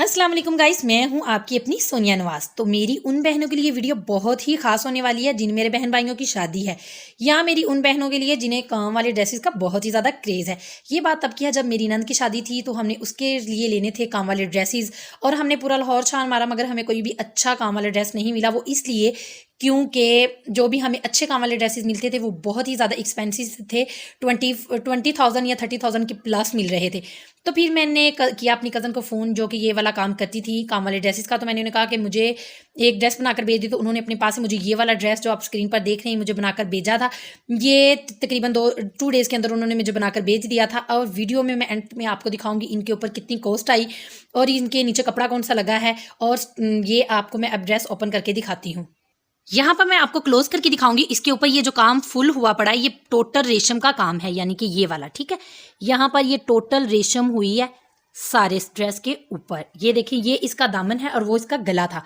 अस्सलाम वालेकुम गाइस, मैं हूं आपकी अपनी सोनिया नवाज। तो मेरी उन बहनों के लिए वीडियो बहुत ही खास होने वाली है जिन मेरे बहन भाइयों की शादी है, या मेरी उन बहनों के लिए जिन्हें काम वाले ड्रेसेस का बहुत ही ज़्यादा क्रेज़ है। ये बात तब की है जब मेरी नंद की शादी थी, तो हमने उसके लिए लेने थे काम वाले ड्रेसेस और हमने पूरा लाहौर छान मारा, मगर हमें कोई भी अच्छा काम वाला ड्रेस नहीं मिला। वो इसलिए क्योंकि जो भी हमें अच्छे काम वाले ड्रेसेस मिलते थे वो बहुत ही ज़्यादा एक्सपेंसिव थे। 20,000 या 30,000 के प्लस मिल रहे थे। तो फिर मैंने किया अपनी कज़न को फ़ोन, जो कि ये वाला काम करती थी काम वाले ड्रेसेस का। तो मैंने उन्हें कहा कि मुझे एक ड्रेस बनाकर भेज दी। तो उन्होंने अपने पास से मुझे ये वाला ड्रेस जो आप स्क्रीन पर देख रहे हैं मुझे बनाकर भेजा था। ये तकरीबन 2 डेज़ के अंदर उन्होंने मुझे बनाकर भेज दिया था। और वीडियो में मैं एंड में आपको दिखाऊंगी इनके ऊपर कितनी कॉस्ट आई और इनके नीचे कपड़ा कौन सा लगा है। और ये आपको मैं अब ड्रेस ओपन करके दिखाती हूँ। यहाँ पर मैं आपको क्लोज करके दिखाऊंगी। इसके ऊपर ये जो काम फुल हुआ पड़ा है ये टोटल रेशम का काम है, यानी कि ये वाला, ठीक है। यहाँ पर ये टोटल रेशम हुई है सारे ड्रेस के ऊपर। ये देखिए, ये इसका दामन है और वो इसका गला था।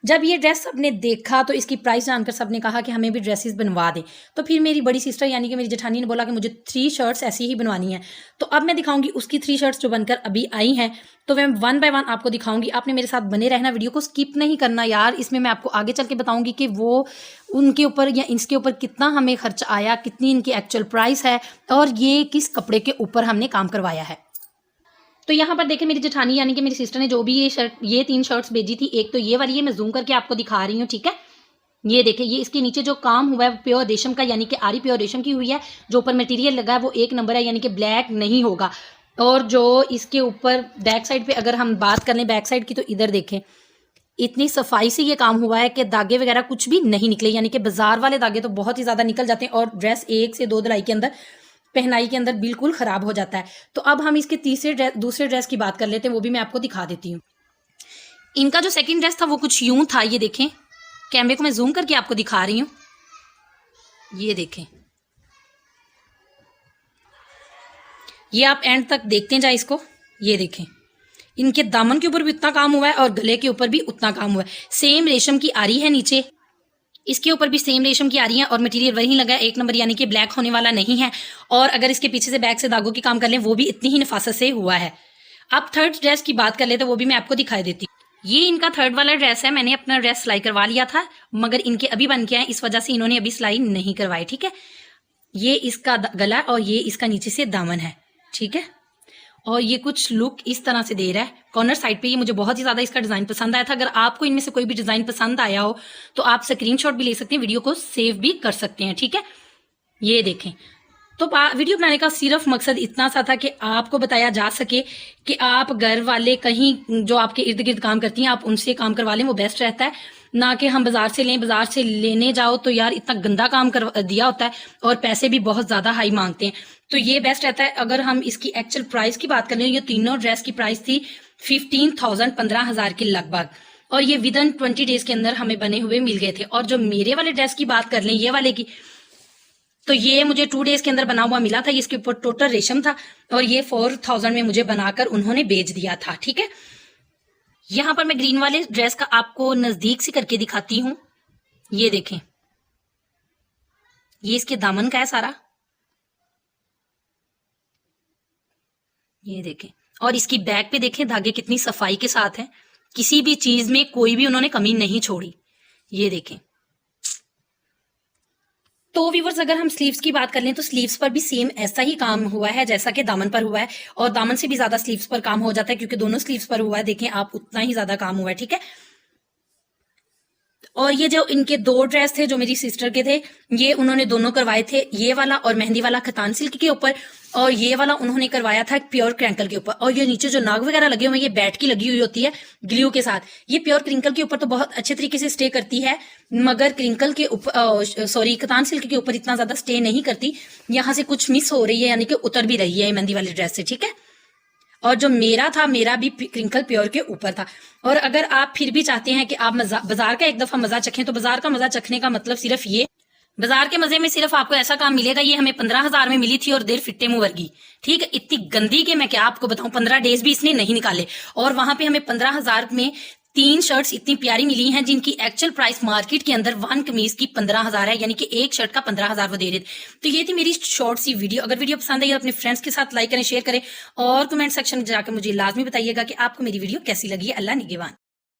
जब ये ड्रेस सबने देखा तो इसकी प्राइस जानकर सबने कहा कि हमें भी ड्रेसेस बनवा दें। तो फिर मेरी बड़ी सिस्टर यानी कि मेरी जेठानी ने बोला कि मुझे 3 शर्ट्स ऐसी ही बनवानी है। तो अब मैं दिखाऊंगी उसकी 3 शर्ट्स जो बनकर अभी आई हैं। तो मैं 1 बाय 1 आपको दिखाऊंगी। आपने मेरे साथ बने रहना, वीडियो को स्किप नहीं करना यार। इसमें मैं आपको आगे चल के बताऊंगी कि वो उनके ऊपर या इसके ऊपर कितना हमें खर्च आया, कितनी इनकी एक्चुअल प्राइस है और ये किस कपड़े के ऊपर हमने काम करवाया है। तो यहाँ पर देखें, मेरी जेठानी यानी कि मेरी सिस्टर ने जो भी ये 3 शर्ट्स भेजी थी, एक तो ये वाली है, मैं जूम करके आपको दिखा रही हूँ, ठीक है। ये देखें, ये इसके नीचे जो काम हुआ है प्योर रेशम का, यानी कि आरी प्योर रेशम की हुई है। जो ऊपर मटेरियल लगा है वो 1 नंबर है, यानी कि ब्लैक नहीं होगा। और जो इसके ऊपर बैक साइड पे अगर हम बात कर लें बैक साइड की, तो इधर देखें इतनी सफाई से ये काम हुआ है कि दागे वगैरह कुछ भी नहीं निकले, यानी कि बाजार वाले दागे तो बहुत ही ज़्यादा निकल जाते हैं और ड्रेस 1 से 2 धुलाई के अंदर, पहनाई के अंदर बिल्कुल ख़राब हो जाता है। तो अब हम इसके दूसरे ड्रेस की बात कर लेते हैं, वो भी मैं आपको दिखा देती हूँ। इनका जो सेकंड ड्रेस था वो कुछ यूं था। ये देखें, कैमरे को मैं जूम करके आपको दिखा रही हूँ। ये देखें, ये आप एंड तक देखते जाए इसको। ये देखें, इनके दामन के ऊपर भी उतना काम हुआ है और गले के ऊपर भी उतना काम हुआ है। सेम रेशम की आरी है नीचे, इसके ऊपर भी सेम रेशम की आ रही है और मटेरियल वही लगा है 1 नंबर, यानी कि ब्लैक होने वाला नहीं है। और अगर इसके पीछे से बैक से दागों की काम कर लें वो भी इतनी ही नफासत से हुआ है। अब थर्ड ड्रेस की बात कर ले तो वो भी मैं आपको दिखाई देती हूँ। ये इनका थर्ड वाला ड्रेस है। मैंने अपना ड्रेस सिलाई करवा लिया था, मगर इनके अभी बन के आए, इस वजह से इन्होंने अभी सिलाई नहीं करवाई, ठीक है। ये इसका गला और ये इसका नीचे से दामन है, ठीक है। और ये कुछ लुक इस तरह से दे रहा है कॉर्नर साइड पे। ये मुझे बहुत ही ज़्यादा इसका डिज़ाइन पसंद आया था। अगर आपको इनमें से कोई भी डिज़ाइन पसंद आया हो तो आप स्क्रीनशॉट भी ले सकते हैं, वीडियो को सेव भी कर सकते हैं, ठीक है। ये देखें, तो वीडियो बनाने का सिर्फ मकसद इतना सा था कि आपको बताया जा सके कि आप घर वाले कहीं जो आपके इर्द गिर्द काम करती हैं आप उनसे काम करवा लें, वो बेस्ट रहता है। ना कि हम बाजार से लें। बाजार से लेने जाओ तो यार इतना गंदा काम कर दिया होता है और पैसे भी बहुत ज़्यादा हाई मांगते हैं। तो ये बेस्ट रहता है। अगर हम इसकी एक्चुअल प्राइस की बात करें, ये तीनों ड्रेस की प्राइस थी 15,000 15,000 के लगभग, और ये विद इन 20 डेज के अंदर हमें बने हुए मिल गए थे। और जो मेरे वाले ड्रेस की बात कर लें, ये वाले की, तो ये मुझे 2 डेज के अंदर बना हुआ मिला था। इसके ऊपर टोटल रेशम था और ये 4,000 में मुझे बनाकर उन्होंने बेच दिया था, ठीक है। यहाँ पर मैं ग्रीन वाले ड्रेस का आपको नजदीक से करके दिखाती हूँ। ये देखें, ये इसके दामन का है सारा। ये देखें, और इसकी बैक पे देखें धागे कितनी सफाई के साथ है, किसी भी चीज में कोई भी उन्होंने कमी नहीं छोड़ी। ये देखें। तो व्यूवर्स, अगर हम स्लीव्स की बात कर लें तो स्लीव्स पर भी सेम ऐसा ही काम हुआ है जैसा कि दामन पर हुआ है, और दामन से भी ज्यादा स्लीव्स पर काम हो जाता है क्योंकि दोनों स्लीव्स पर हुआ है। देखें आप, उतना ही ज्यादा काम हुआ है, ठीक है। और ये जो इनके 2 ड्रेस थे जो मेरी सिस्टर के थे, ये उन्होंने दोनों करवाए थे, ये वाला और मेहंदी वाला खतान सिल्क के ऊपर, और ये वाला उन्होंने करवाया था प्योर क्रिंकल के ऊपर। और ये नीचे जो नाग वगैरह लगे हुए हैं ये बैट की लगी हुई होती है ग्लू के साथ। ये प्योर क्रिंकल के ऊपर तो बहुत अच्छे तरीके से स्टे करती है, मगर क्रिंकल के ऊपर खतान सिल्क के ऊपर इतना ज्यादा स्टे नहीं करती। यहाँ से कुछ मिस हो रही है, यानी कि उतर भी रही है मेहंदी वाले ड्रेस से, ठीक है। और जो मेरा था, मेरा भी क्रिंकल प्योर के ऊपर था। और अगर आप फिर भी चाहते हैं कि आप बाजार का एक दफा मजा चखें, तो बाजार का मजा चखने का मतलब सिर्फ ये, बाजार के मजे में सिर्फ आपको ऐसा काम मिलेगा। ये हमें 15,000 में मिली थी और देर फिट्टे मुंह वर्गी, ठीक है। इतनी गंदी के मैं क्या आपको बताऊं, 15 डेज भी इसने नहीं निकाले। और वहां पे हमें 15,000 में 3 शर्ट्स इतनी प्यारी मिली हैं जिनकी एक्चुअल प्राइस मार्केट के अंदर 1 कमीज की 15,000 है, यानी कि एक शर्ट का 15,000 वो दे रहे थे। तो ये थी मेरी शॉर्ट सी वीडियो। अगर वीडियो पसंद आई तो अपने फ्रेंड्स के साथ लाइक करें, शेयर करें और कमेंट सेक्शन में जाकर मुझे लाजमी बताइएगा कि आपको मेरी वीडियो कैसी लगी है। अल्लाह निगहबान।